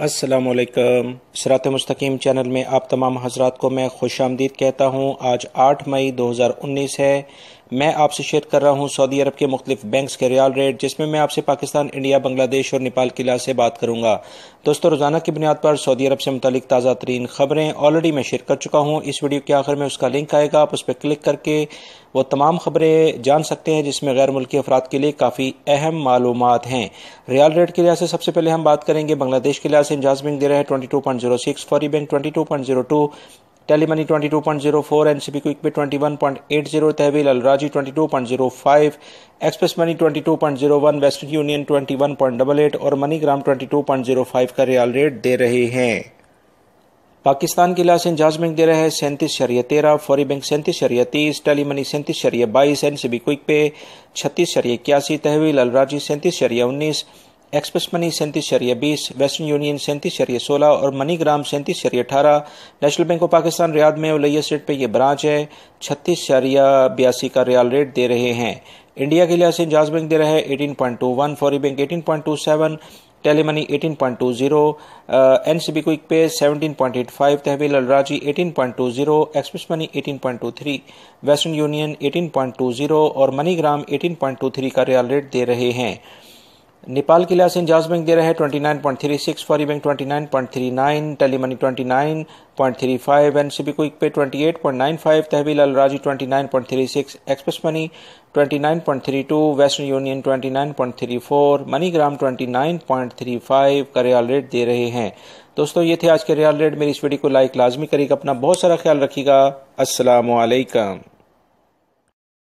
अस्सलामुअलैकुम। सिरात मुस्तकीम चैनल में आप तमाम हजरात को मैं खुश आमदीद कहता हूँ। आज 8 मई 2019 है। मैं आपसे शेयर कर रहा हूँ सऊदी अरब के मुख्तलिफ बैंक्स के रियाल रेट, जिसमें मैं आपसे पाकिस्तान, इंडिया, बांग्लादेश और नेपाल के लिहाज से बात करूँगा। दोस्तों, रोज़ाना की बुनियाद पर सऊदी अरब से मुतालिक ताज़ा तरीन खबरें ऑलरेडी मैं शेयर कर चुका हूँ। इस वीडियो के आखिर में उसका लिंक आएगा, आप उस पर क्लिक करके वो तमाम खबरें जान सकते हैं जिसमें गैर मुल्की अफराद के लिए काफ़ी अहम मालूमात हैं। रियाल रेट के लिहाज से सबसे पहले हम बात करेंगे बांग्लादेश के लिहाज से। इंजाज बैंक दे रहे हैं 22.06, फौरी bank 22.02, Telemoney 22.04, NCB Quick Pay 21.80, Tahweel Al Rajhi 22.05, Express Money 22.01, Western Union 21.88 और मनीग्राम 22.05 का रियाल रेट दे रहे हैं। पाकिस्तान के लिहाज से इंजाज बैंक दे रहे हैं 37.13, फौरी bank 37.30, Telemoney 37.22, NCB Quick Pay 36.81, Tahweel Al Rajhi 37.19, Express Money 37.20, Western Union 37.16 और MoneyGram 37.18। National Bank of Pakistan Riyadh में उलैया स्ट्रीट पे ये ब्रांच है, 36.82 का रियाल रेट दे रहे हैं। इंडिया के लिहाज से इंजाज बैंक दे रहे हैं 18.21, फौरी bank 18.27, Telemoney 18.20, NCB Quick Pay 17.85, Tahweel Al Rajhi 18.20, Express Money 18.23, Western Union 18.20 और मनीग्राम 18.23 का रियाल रेट दे रहे हैं। नेपाल के लिहाज से इंजाज बैंक दे रहे हैं 29.36, फौरी bank 29.39, Telemoney 29.35, NCB Quick Pay 28.95, Tahweel Al Rajhi 29.36, Express Money 29.32, Western Union 29.34, MoneyGram 29.35 का रियाल रेट दे रहे हैं। दोस्तों, ये थे आज के रियाल रेट। मेरी इस वीडियो को लाइक लाजमी करिएगा। अपना बहुत सारा ख्याल रखिएगा। अस्सलामु अलैकुम।